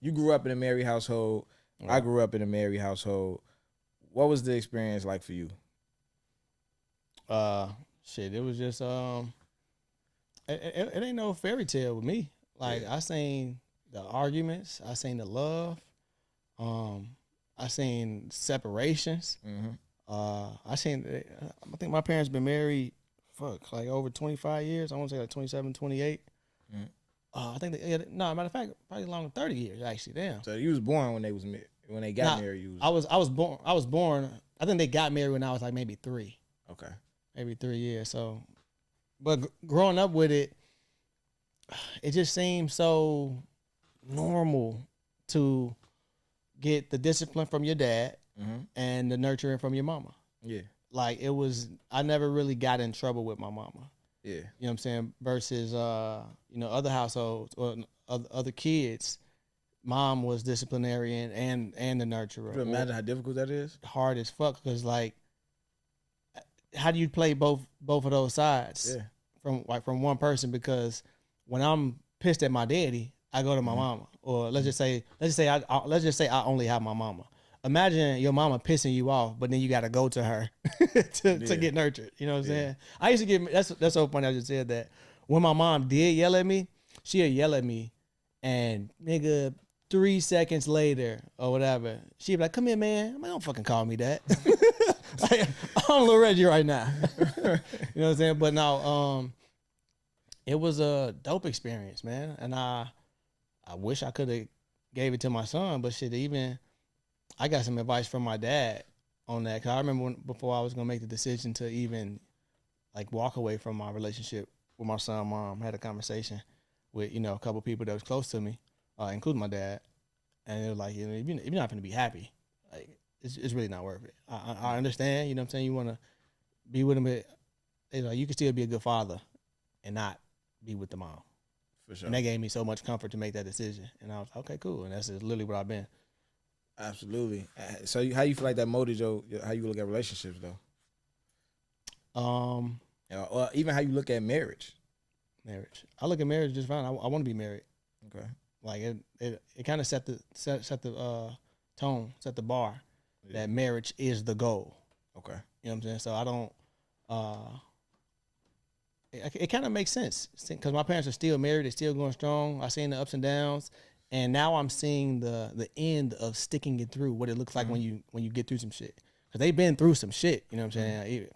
you grew up in a married household. Right. I grew up in a married household. What was the experience like for you? Shit, it was just it ain't no fairy tale with me. Like I seen the arguments, I seen the love, I seen separations. I think my parents been married, like over 25 years. I want to say like 27, 28. I think matter of fact, probably longer, 30 years actually. Damn. So you was born when they was when they got married. You was. I was born. I think they got married when I was like maybe 3. Okay. Maybe 3 years. So, but growing up with it, it just seemed so normal to get the discipline from your dad and the nurturing from your mama. Yeah. Like it was, I never really got in trouble with my mama. Yeah. You know what I'm saying? Versus, other households or other kids, mom was disciplinarian and the nurturer. Can you imagine how difficult that is? Hard as fuck, because like, how do you play both of those sides from one person? Because when I'm pissed at my daddy, I go to my mama. Or let's just say I only have my mama. Imagine your mama pissing you off, but then you got to go to her to get nurtured. You know what I'm saying? I used to get that's so funny. I just said that when my mom did yell at me, she'd yell at me, and nigga, 3 seconds later or whatever, she'd be like, "Come here, man." I'm like, "Don't fucking call me that." Like, I'm Lil Reggie right now. You know what I'm saying? But no, it was a dope experience, man, and I wish I could have gave it to my son, but shit, even I got some advice from my dad on that. Cause I remember before I was gonna make the decision to even like walk away from my relationship with my son, mom, I had a conversation with a couple people that was close to me, including my dad, and they were like, if you're not gonna be happy, like it's really not worth it. I understand, you know what I'm saying. You want to be with him, but like you can still be a good father and not be with the mom. For sure. And that gave me so much comfort to make that decision, and I was like, okay, cool, and that's just literally what I've been. Absolutely. So how you feel like that molded how you look at relationships though? Or even how you look at marriage. Marriage. I look at marriage just fine. I want to be married. Okay. Like it kind of set the tone, set the bar that marriage is the goal. Okay. You know what I'm saying? So I don't. It kind of makes sense because my parents are still married. They're still going strong. I've seen the ups and downs. And now I'm seeing the end of sticking it through, what it looks like when you get through some shit. Because they've been through some shit, you know what I'm saying?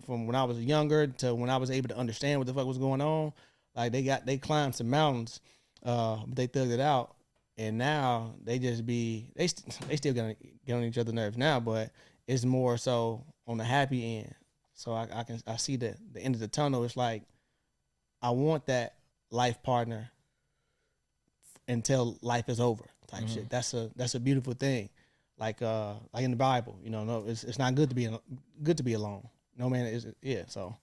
From when I was younger to when I was able to understand what the fuck was going on. Like they climbed some mountains, but they thugged it out. And now they just they still gonna get on each other's nerves now, but it's more so on the happy end. So I see the end of the tunnel. It's like I want that life partner until life is over type shit. That's a beautiful thing. Like in the Bible, no, it's not good to be alone. No man is so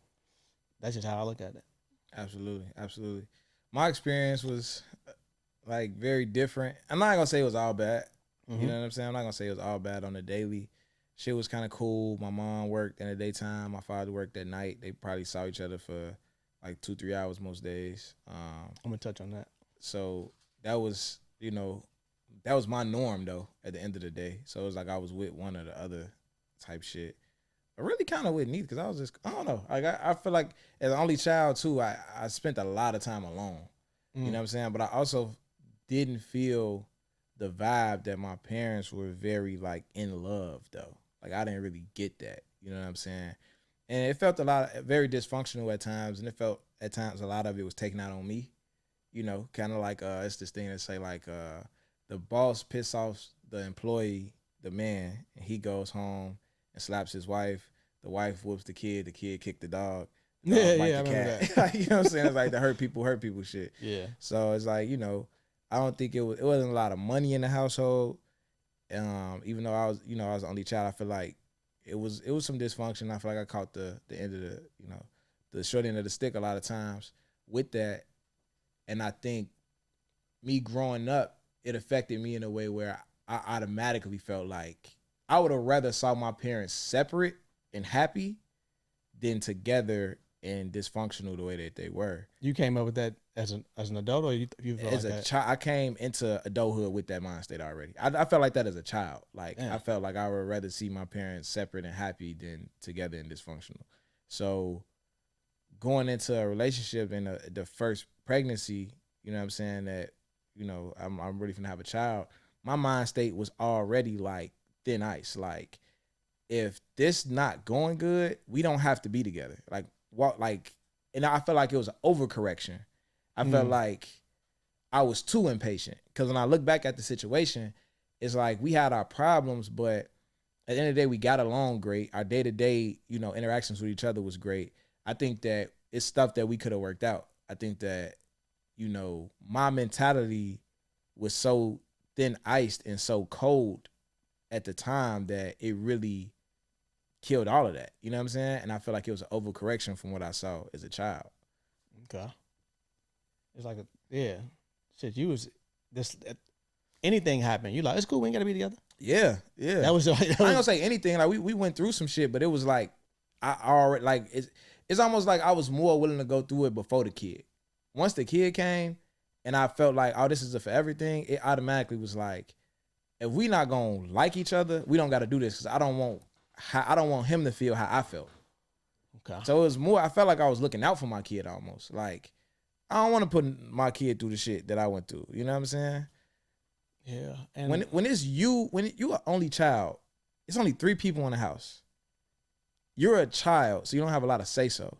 that's just how I look at it. Absolutely. My experience was like very different. I'm not gonna say it was all bad. You know what I'm saying? I'm not gonna say it was all bad on the daily. Shit was kind of cool. My mom worked in the daytime. My father worked at night. They probably saw each other for like 2-3 hours most days. I'm gonna touch on that. So that was, that was my norm though at the end of the day. So it was like I was with one or the other type shit. But really kind of with neither because I was just, I don't know. Like I feel like as an only child too, I spent a lot of time alone. You know what I'm saying? But I also didn't feel the vibe that my parents were very like in love though. Like I didn't really get that. You know what I'm saying? And it felt very dysfunctional at times. And it felt at times a lot of it was taken out on me. Kind of like it's this thing that say like the boss piss off the employee, the man, and he goes home and slaps his wife. The wife whoops the kid kicked the dog. The dog bite the cat. That. You know what I'm saying? It's like the hurt people shit. Yeah. So it's like, I don't think it wasn't a lot of money in the household. Even though I was the only child, I feel like it was some dysfunction. I feel like I caught the end of the short end of the stick a lot of times with that. And I think me growing up, it affected me in a way where I automatically felt like I would have rather saw my parents separate and happy than together and dysfunctional the way that they were. You came up with that as an adult, or you felt as like a child? I came into adulthood with that mind state already. I felt like that as a child. Like I felt like I would rather see my parents separate and happy than together and dysfunctional. So going into a relationship in the first pregnancy, you know what I'm saying, that, you know, I'm really gonna have a child, my mind state was already like thin ice. Like, if this not going good, we don't have to be together. Like, what, like, and I felt like it was an overcorrection. I felt like I was too impatient, because when I look back at the situation, it's like we had our problems, but at the end of the day, we got along great. Our day-to-day, you know, interactions with each other was great. I think that it's stuff that we could have worked out. I think that, you know, my mentality was so thin iced and so cold at the time that it really killed all of that. You know what I'm saying? And I feel like it was an overcorrection from what I saw as a child. Okay. It's like shit. You was this. Anything happened, you like, it's cool. We ain't gotta be together. Yeah. That was. I ain't gonna say anything. Like we went through some shit, but it was like I already, like, it's almost like I was more willing to go through it before the kid. Once the kid came, and I felt like, oh, this is a for everything, it automatically was like, if we not gonna like each other, we don't got to do this, because I don't want him to feel how I felt. Okay. So it was more, I felt like I was looking out for my kid almost. Like, I don't want to put my kid through the shit that I went through. You know what I'm saying? Yeah. And when you are only child, it's only 3 people in the house. You're a child, so you don't have a lot of say so.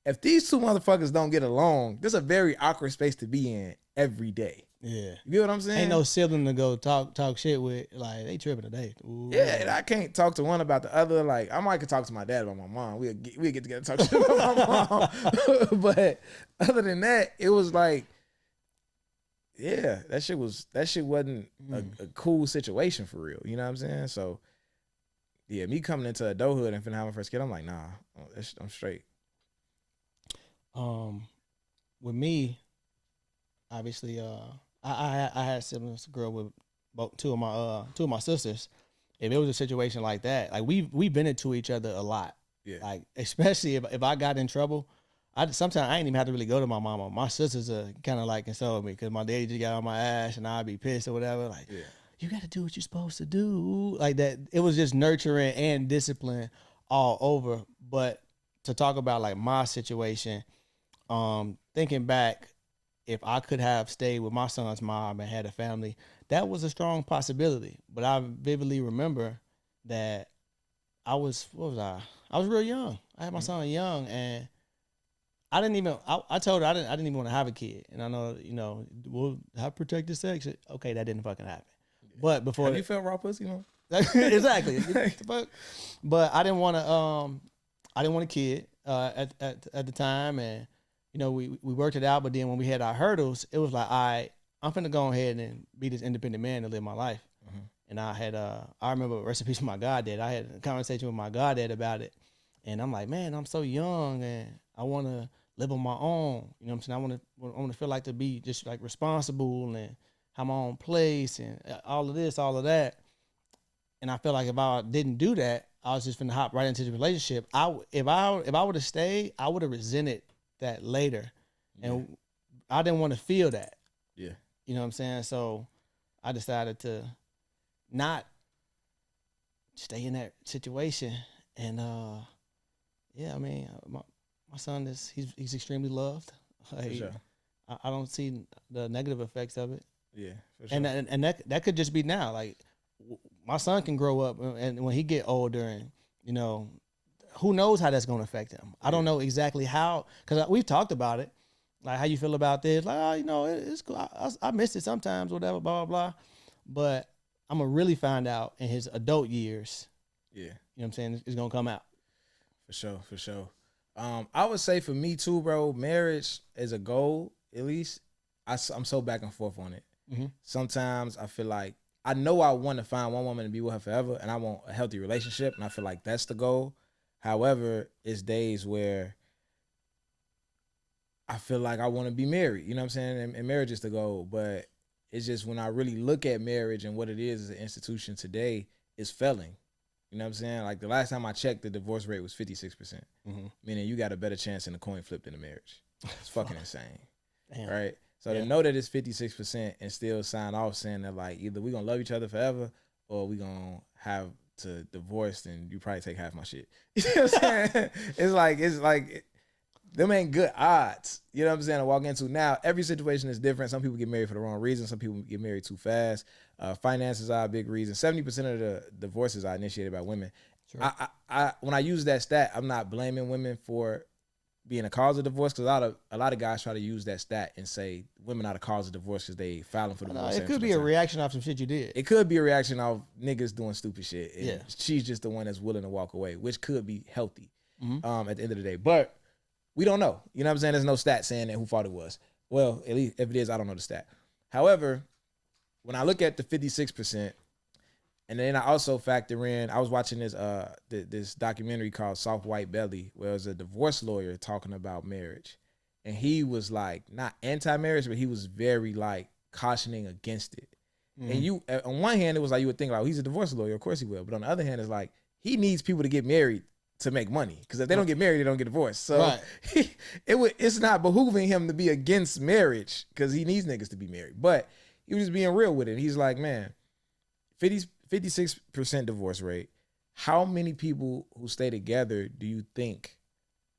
If these 2 motherfuckers don't get along, this is a very awkward space to be in every day. Yeah. You get what I'm saying? Ain't no sibling to go talk shit with. Like, they tripping today. Ooh. Yeah, and I can't talk to one about the other. Like, I might could talk to my dad about my mom. We'll get together and talk shit about my mom. But other than that, it was like, yeah, that shit wasn't a cool situation for real. You know what I'm saying? So yeah, me coming into adulthood and finna have my first kid, I'm like, nah, I'm straight. With me, obviously, I had siblings, a girl with both two of my sisters. If it was a situation like that, like we've been into each other a lot. Yeah. Like, especially if I got in trouble, sometimes I ain't even have to really go to my mama. My sisters are kind of like console me, because my daddy just got on my ass and I'd be pissed or whatever. Like, yeah, you got to do what you're supposed to do. Like that. It was just nurturing and discipline all over. But to talk about like my situation, thinking back, if I could have stayed with my son's mom and had a family, that was a strong possibility. But I vividly remember that I was real young. I had my son young, and I told her I didn't even want to have a kid. And I know, you know, we'll have protected sex. Okay, that didn't fucking happen. But before, have you felt raw pussy, man? Exactly. But I didn't want a kid at the time, and you know, we worked it out. But then when we had our hurdles, it was like, all right, I'm finna go ahead and be this independent man and live my life. Mm-hmm. And I had I remember, rest in peace, my goddad. I had a conversation with my goddad about it, and I'm like, man, I'm so young and I want to live on my own. You know what I'm saying? I want to feel like to be just like responsible and have my own place and all of this, all of that. And I feel like if I didn't do that, I was just finna hop right into the relationship. If I would have stayed, I would have resented that later. Yeah. And I didn't want to feel that. Yeah. You know what I'm saying? So I decided to not stay in that situation. And yeah, I mean, my son he's extremely loved. Like, sure. I don't see the negative effects of it. Yeah, for sure. And that could just be now. Like, my son can grow up, and when he get older, and you know, who knows how that's gonna affect him. I don't know exactly how, because we've talked about it. Like, how you feel about this? Like, oh, you know, it's cool. I miss it sometimes, whatever, blah, blah, blah. But I'm going to really find out in his adult years. Yeah. You know what I'm saying? It's going to come out. For sure. I would say for me too, bro, marriage is a goal, at least. I'm so back and forth on it. Mm-hmm. Sometimes I feel like I know I want to find one woman and be with her forever, and I want a healthy relationship, and I feel like that's the goal. However, it's days where I feel like I want to be married, you know what I'm saying? And marriage is the goal. But it's just when I really look at marriage and what it is as an institution today, it's failing. You know what I'm saying? Like the last time I checked, the divorce rate was 56%. Meaning you got a better chance in a coin flip than a marriage. It's fucking insane. Damn. Right? So to know that it's 56% and still sign off saying that like either we gonna love each other forever or we gonna have to divorce and you probably take half my shit. You know what I'm saying? It's like them ain't good odds. You know what I'm saying? To walk into now, every situation is different. Some people get married for the wrong reason. Some people get married too fast. Finances are a big reason. 70% of the divorces are initiated by women. Sure. I when I use that stat, I'm not blaming women for being a cause of divorce because a lot of guys try to use that stat and say women are the cause of divorce because they filing for divorce. It could be a reaction off some shit you did. It could be a reaction off niggas doing stupid shit. And she's just the one that's willing to walk away, which could be healthy at the end of the day. But we don't know. You know what I'm saying? There's no stat saying that who fault it was. Well, at least if it is, I don't know the stat. However, when I look at the 56%, and then I also factor in, I was watching this documentary called Soft White Belly, where it was a divorce lawyer talking about marriage. And he was like, not anti-marriage, but he was very like cautioning against it. And you, on one hand, it was like, you would think like, oh, he's a divorce lawyer, of course he will. But on the other hand, it's like, he needs people to get married to make money. Because if they don't get married, they don't get divorced. So it's not behooving him to be against marriage because he needs niggas to be married. But he was just being real with it. He's like, man, 56% divorce rate. How many people who stay together do you think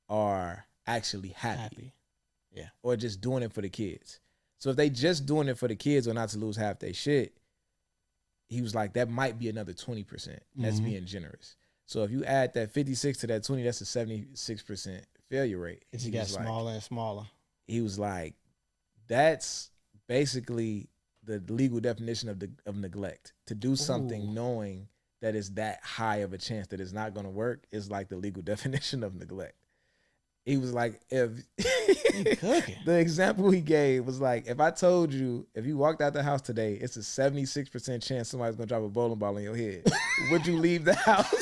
are actually happy? Yeah. Or just doing it for the kids? So if they just doing it for the kids or not to lose half their shit, he was like, that might be another 20%. That's being generous. So if you add that 56 to that 20, that's a 76% failure rate. It got smaller and smaller. He was like, that's basically the legal definition of neglect. To do something knowing that it's that high of a chance that it's not going to work is like the legal definition of neglect. He was like, if the example he gave was like, if I told you, if you walked out the house today, it's a 76% chance somebody's going to drop a bowling ball on your head. Would you leave the house?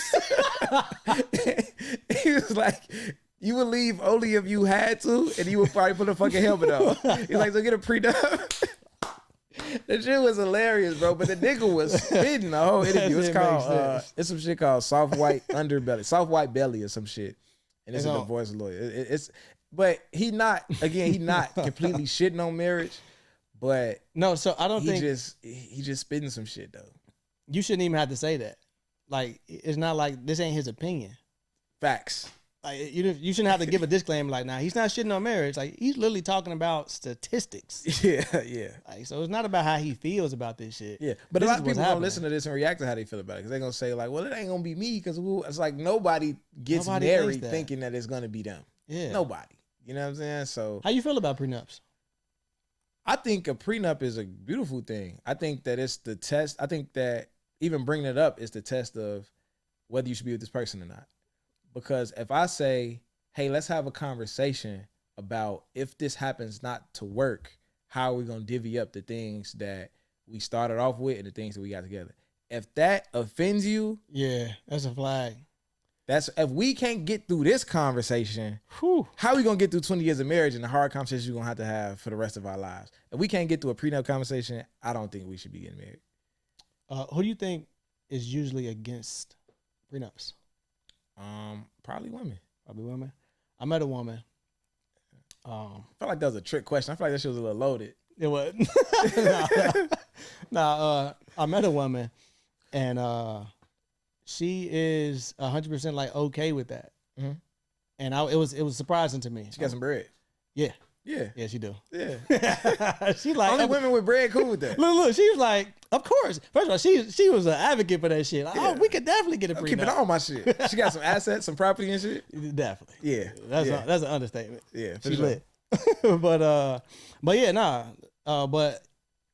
He was like, you would leave only if you had to, and you would probably put a fucking helmet on. He's like, so get a prenup. The shit was hilarious, bro. But the nigga was spitting the whole interview. It's called, it's some shit called Soft White Underbelly, Soft White Belly or some shit. And it's a divorce lawyer. But he not completely shitting on marriage. But no, so I don't think he just spitting some shit though. You shouldn't even have to say that. Like, it's not like this ain't his opinion. Facts. Like, you shouldn't have to give a disclaimer like, nah, he's not shitting on marriage. Like, he's literally talking about statistics. Yeah. Like, so it's not about how he feels about this shit. Yeah, but a lot of people don't listen to this and react to how they feel about it because they're going to say like, well, it ain't going to be me because it's like nobody gets married thinking that it's going to be them. Yeah. Nobody. You know what I'm saying? So how you feel about prenups? I think a prenup is a beautiful thing. I think that it's the test. I think that even bringing it up is the test of whether you should be with this person or not. Because if I say, hey, let's have a conversation about if this happens not to work, how are we going to divvy up the things that we started off with and the things that we got together? If that offends you, yeah, that's a flag. If we can't get through this conversation, how are we going to get through 20 years of marriage and the hard conversations we're going to have for the rest of our lives? If we can't get through a prenup conversation, I don't think we should be getting married. Who do you think is usually against prenups? Probably women. I met a woman. I felt like that was a trick question. I feel like that shit was a little loaded. It was. I met a woman, and she is 100% like okay with that. Mm-hmm. And it was surprising to me. She got some bread. Yeah. Yeah, she do. Yeah, she like only women with bread cool with that. Look, she was like, of course. First of all, she was an advocate for that shit. Like, we could definitely get a prenup. Keep it on my shit. She got some assets, some property and shit. Definitely. Yeah, that's an understatement. Yeah, she lit. But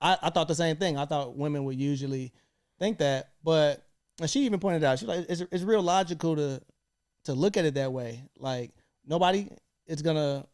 I thought the same thing. I thought women would usually think that, but she even pointed out, she's like, it's real logical to look at it that way. Like, nobody is gonna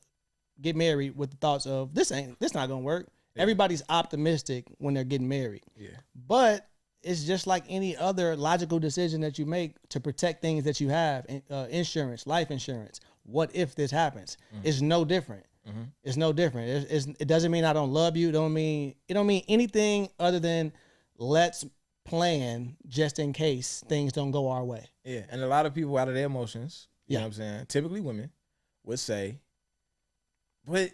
get married with the thoughts of this not gonna work. Yeah. Everybody's optimistic when they're getting married. Yeah. But it's just like any other logical decision that you make to protect things that you have, insurance, life insurance. What if this happens? Mm-hmm. It's no different. Mm-hmm. It's no different. It doesn't mean I don't love you. It don't mean anything other than let's plan just in case things don't go our way. Yeah, and a lot of people out of their emotions, you know what I'm saying, typically women, would say, but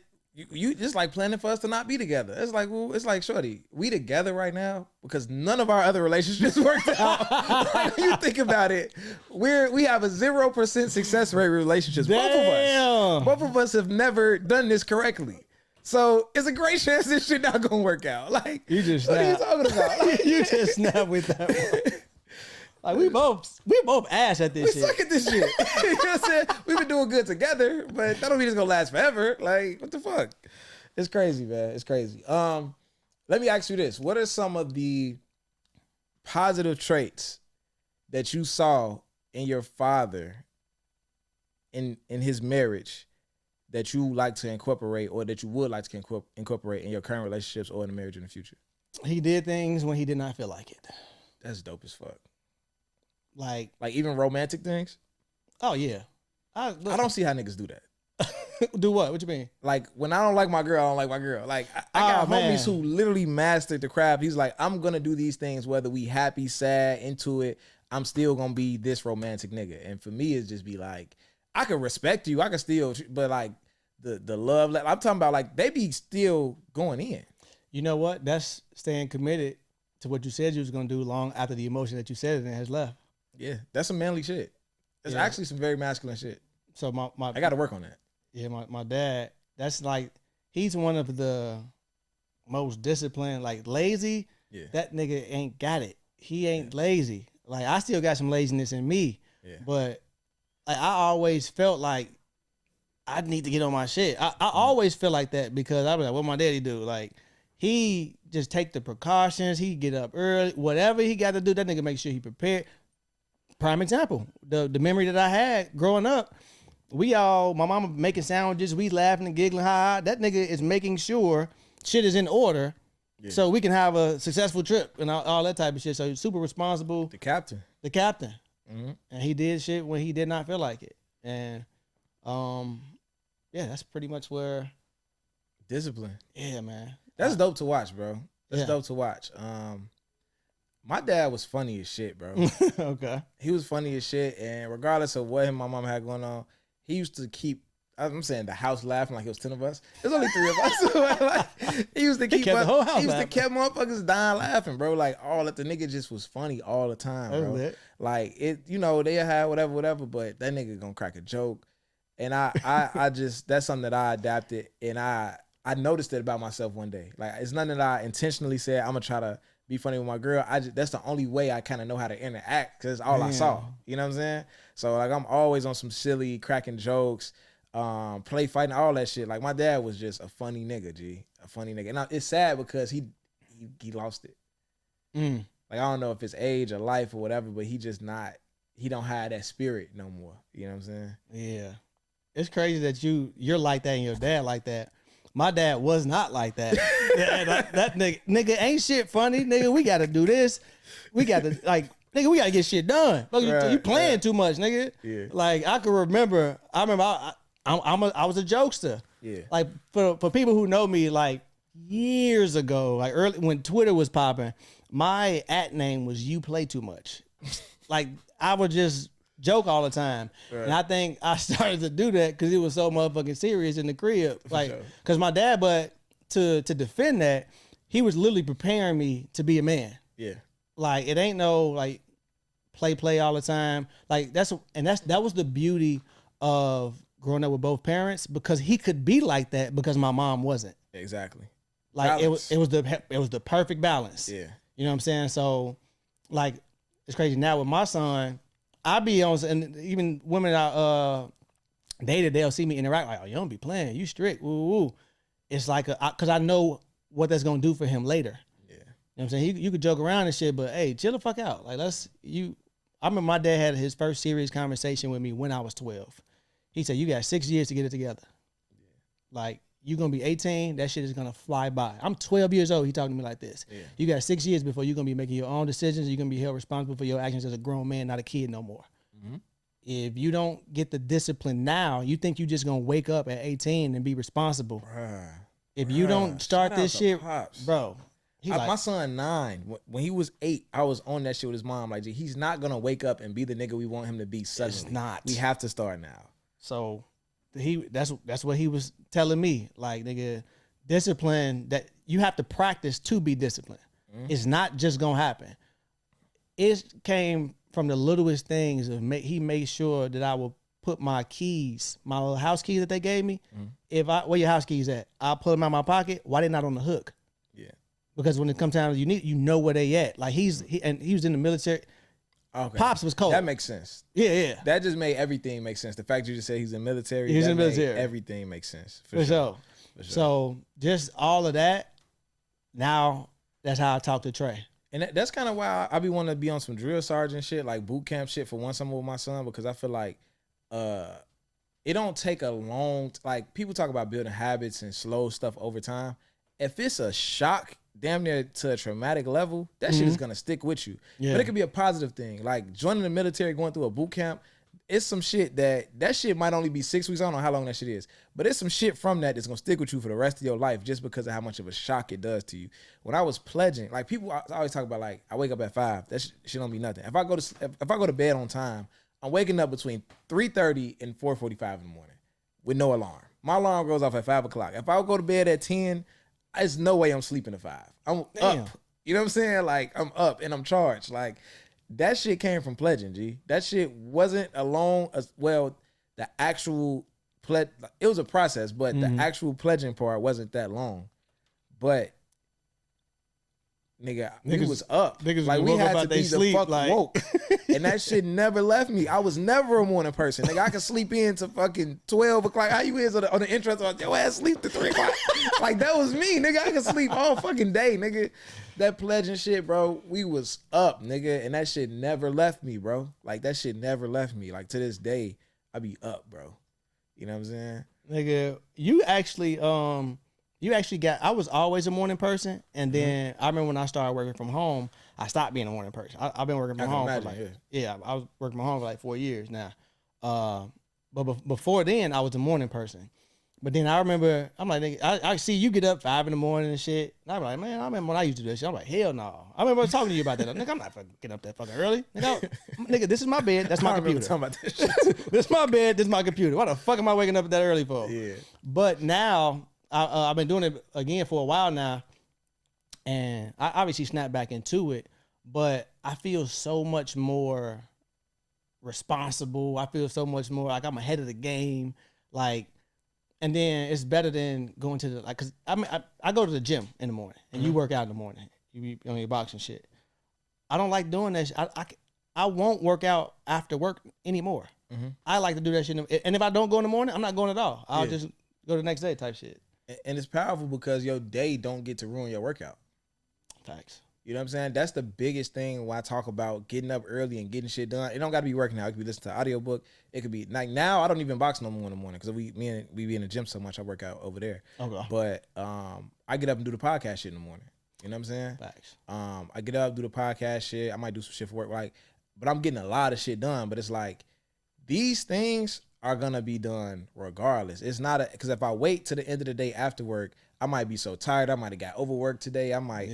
you just like planning for us to not be together. It's like, well, it's like, shorty, we together right now because none of our other relationships worked out. Like, when you think about it, we have a 0% success rate with relationships. Damn. Both of us have never done this correctly. So it's a great chance this shit not gonna work out. Like, you just what are you talking about? Like, you just snap with that one. Like, we both ass at this shit. We suck at this shit. You know what I'm saying? We've been doing good together, but that don't mean it's gonna last forever. Like, what the fuck? It's crazy, man. It's crazy. Let me ask you this. What are some of the positive traits that you saw in your father in his marriage that you like to incorporate, or that you would like to incorporate in your current relationships or in the marriage in the future? He did things when he did not feel like it. That's dope as fuck. Like even romantic things? Oh yeah. I don't see how niggas do that. Do what? What you mean? Like, when I don't like my girl, I don't like my girl. Like, I got homies who literally mastered the craft. He's like, I'm gonna do these things whether we happy, sad, into it. I'm still gonna be this romantic nigga. And for me, it's just be like, I can respect you, I can still, but like the love, I'm talking about, like, they be still going in. You know what? That's staying committed to what you said you was gonna do long after the emotion that you said it has left. Yeah, that's some manly shit. It's actually some very masculine shit. So my I got to work on that. Yeah, my dad, that's like, he's one of the most disciplined, like lazy. Yeah. That nigga ain't got it. He ain't lazy. Like, I still got some laziness in me. Yeah. But like, I always felt like I need to get on my shit. I always feel like that because I was like, what my daddy do? Like, he just take the precautions. He get up early. Whatever he got to do, that nigga make sure he prepared. Prime example, the memory that I had growing up, my mama making sandwiches, we laughing and giggling, that nigga is making sure shit is in order so we can have a successful trip and all that type of shit. So he's super responsible. The captain. Mm-hmm. And he did shit when he did not feel like it. And that's pretty much where. Discipline. Yeah, man. That's dope to watch, bro. That's dope to watch. My dad was funny as shit, bro. Okay. He was funny as shit, and regardless of what him and my mom had going on, he used to keep, I'm saying, the house laughing like it was 10 of us. There's only 3 of us. Like, he used to keep the whole house to keep motherfuckers dying laughing, bro. Like, the nigga just was funny all the time, bro. Like, it, they had whatever, but that nigga gonna crack a joke. And I just, that's something that I adapted, and I noticed it about myself one day. Like, it's nothing that I intentionally said, I'm gonna try to be funny with my girl. That's the only way I kind of know how to interact, because all I saw. You know what I'm saying? So, like, I'm always on some silly, cracking jokes, play fighting, all that shit. Like, my dad was just a funny nigga, G. A funny nigga. And it's sad because he lost it. Like, I don't know if it's age or life or whatever, but he don't have that spirit no more. You know what I'm saying? Yeah. It's crazy that you're like that and your dad like that. My dad was not like that. that nigga ain't shit funny. Nigga, we got to do this. We got to, like, nigga, we got to get shit done. Right, you playing too much, nigga. Yeah. Like, I remember I was a jokester. Yeah. Like, for people who know me, like, years ago, like early when Twitter was popping, my @name was "You Play Too Much." Like, I would just joke all the time. Right. And I think I started to do that because it was so motherfucking serious in the crib. Like, because my dad, but to defend that, he was literally preparing me to be a man. Yeah. Like, it ain't no, like, play all the time. Like, that was the beauty of growing up with both parents, because he could be like that because my mom wasn't. Exactly. Like, it was the perfect balance. Yeah. You know what I'm saying? So, like, it's crazy now with my son. I be on, and even women I dated, they'll see me interact like, oh, you don't be playing, you strict, woo woo. It's like because I know what that's gonna do for him later. Yeah, you know what I'm saying? You could joke around and shit, but hey, chill the fuck out. Like, I remember my dad had his first serious conversation with me when I was 12. He said, "You got 6 years to get it together. Yeah. Like, you're gonna be 18, that shit is gonna fly by." I'm 12 years old. He talking to me like this. Yeah. You got 6 years before you're gonna be making your own decisions. You're gonna be held responsible for your actions as a grown man, not a kid no more. Mm-hmm. If you don't get the discipline now, you think you just gonna wake up at 18 and be responsible. If you don't start this shit, bro. My son 9. When he was 8, I was on that shit with his mom. Like, he's not gonna wake up and be the nigga we want him to be suddenly. It's not. We have to start now. So that's what he was telling me. Like, nigga, discipline, that you have to practice to be disciplined. It's not just gonna happen. It came from the littlest things. He made sure that I would put my keys, my little house keys that they gave me. Where your house keys at? I'll pull them out of my pocket. Why they not on the hook? Yeah. Because when it comes time, you know where they at. Like he was in the military. Okay. Pops was cold. That makes sense. Yeah. That just made everything make sense. The fact you just said he's in the military. He's in the military. Everything makes sense. For sure. So just all of that. Now that's how I talk to Trey. And that's kind of why I be wanting to be on some drill sergeant shit, like boot camp shit for one summer with my son, because I feel like it don't take a long, like people talk about building habits and slow stuff over time. If it's a shock damn near to a traumatic level, that shit is gonna stick with you. Yeah. But it could be a positive thing. Like joining the military, going through a boot camp, it's some shit that shit might only be 6 weeks. I don't know how long that shit is, but it's some shit from that that's gonna stick with you for the rest of your life just because of how much of a shock it does to you. When I was pledging, like people I always talk about, like I wake up at 5. That shit don't be nothing. If I go to bed on time, I'm waking up between 3:30 and 4:45 in the morning with no alarm. My alarm goes off at 5 o'clock. If I go to bed at 10, there's no way I'm sleeping at 5. I'm up. You know what I'm saying? Like I'm up and I'm charged. Like that shit came from pledging, G. That shit wasn't the actual pledge. It was a process, but the actual pledging part wasn't that long. But niggas was up. Niggas like we had to be the fuck like... woke. And that shit never left me. I was never a morning person. Nigga, I could sleep in to fucking 12 o'clock. How you is on the entrance on your ass sleep to 3 o'clock? Like that was me, nigga. I could sleep all fucking day, nigga. That pledging shit, bro, we was up, nigga. And that shit never left me, bro. Like that shit never left me. Like to this day, I be up, bro. You know what I'm saying? Nigga, you actually got, I was always a morning person, and then I remember when I started working from home, I stopped being a morning person. I've been working from home I was working from home for like 4 years now. But before then, I was a morning person. But then I remember, I'm like, nigga, I see you get up 5 in the morning and shit. And I'm like, man, I remember when I used to do that shit. I'm like, hell no. I remember talking to you about that. Nigga, I'm not fucking getting up that fucking early. Nigga, this is my bed. That's my computer. Talking about this shit. This is my bed. This is my computer. Why the fuck am I waking up that early for? Yeah. But now, I've been doing it again for a while now, and I obviously snapped back into it, but I feel so much more responsible. I feel so much more like I'm ahead of the game. Like, and then it's better than going to cause I go to the gym in the morning and you work out in the morning. You be on your boxing shit. I don't like doing that shit. I won't work out after work anymore. I like to do that shit. And if I don't go in the morning, I'm not going at all. I'll just go the next day type shit. And it's powerful because your day don't get to ruin your workout. Facts. You know what I'm saying? That's the biggest thing when I talk about getting up early and getting shit done. It don't got to be working out. It could be listening to audiobook. It could be like now I don't even box no more in the morning because we be in the gym so much. I work out over there. Okay. But I get up and do the podcast shit in the morning. You know what I'm saying? Facts. I get up, do the podcast shit. I might do some shit for work. But I'm getting a lot of shit done. But it's like these things are gonna be done regardless. It's not because if I wait to the end of the day after work, I might be so tired. I might have got overworked today. I might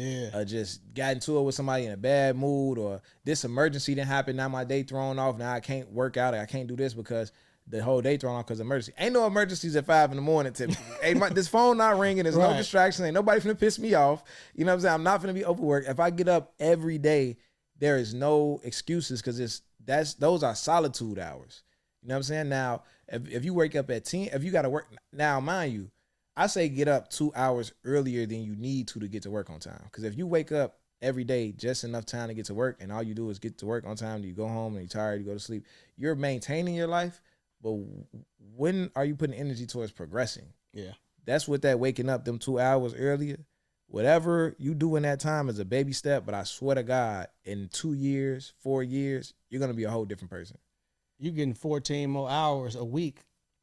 just got into it with somebody in a bad mood, or this emergency didn't happen. Now my day thrown off. Now I can't work out. I can't do this because the whole day thrown off because of emergency. Ain't no emergencies at 5 in the morning. Hey, this phone not ringing. There's no distraction. Ain't nobody finna piss me off. You know what I'm saying? I'm not finna be overworked. If I get up every day, there is no excuses because those are solitude hours. You know what I'm saying? Now, if you wake up at 10, if you got to work, now, mind you, I say get up 2 hours earlier than you need to get to work on time. Because if you wake up every day just enough time to get to work and all you do is get to work on time, you go home and you're tired, you go to sleep, you're maintaining your life. But when are you putting energy towards progressing? Yeah. That's what that waking up them 2 hours earlier. Whatever you do in that time is a baby step. But I swear to God, in 2 years, 4 years, you're going to be a whole different person. You getting 14 more hours a week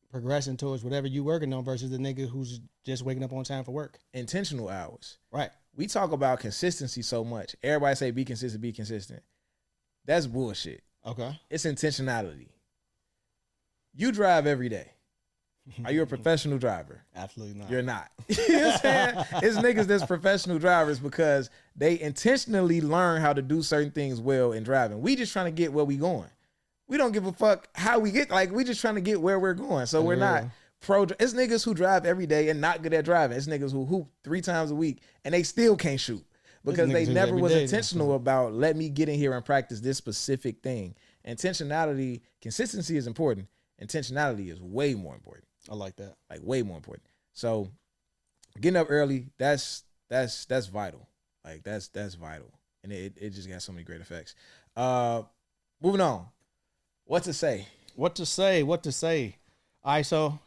progressing towards whatever you working on versus the nigga who's just waking up on time for work. Intentional hours. Right. We talk about consistency so much. Everybody say be consistent, be consistent. That's bullshit. Okay. It's intentionality. You drive every day. Are you a professional driver? Absolutely not. You're not. You know what I'm saying? It's niggas that's professional drivers because they intentionally learn how to do certain things well in driving. We just trying to get where we going. We don't give a fuck how we get, like, we just trying to get where we're going. So we're not pro. It's niggas who drive every day and not good at driving. It's niggas who hoop 3 times a week and they still can't shoot because they never was intentional about, let me get in here and practice this specific thing. Intentionality, consistency is important. Intentionality is way more important. I like that. Like way more important. So getting up early, that's vital. Like that's vital. And it just got so many great effects. Moving on. What to say? What to say? All right, so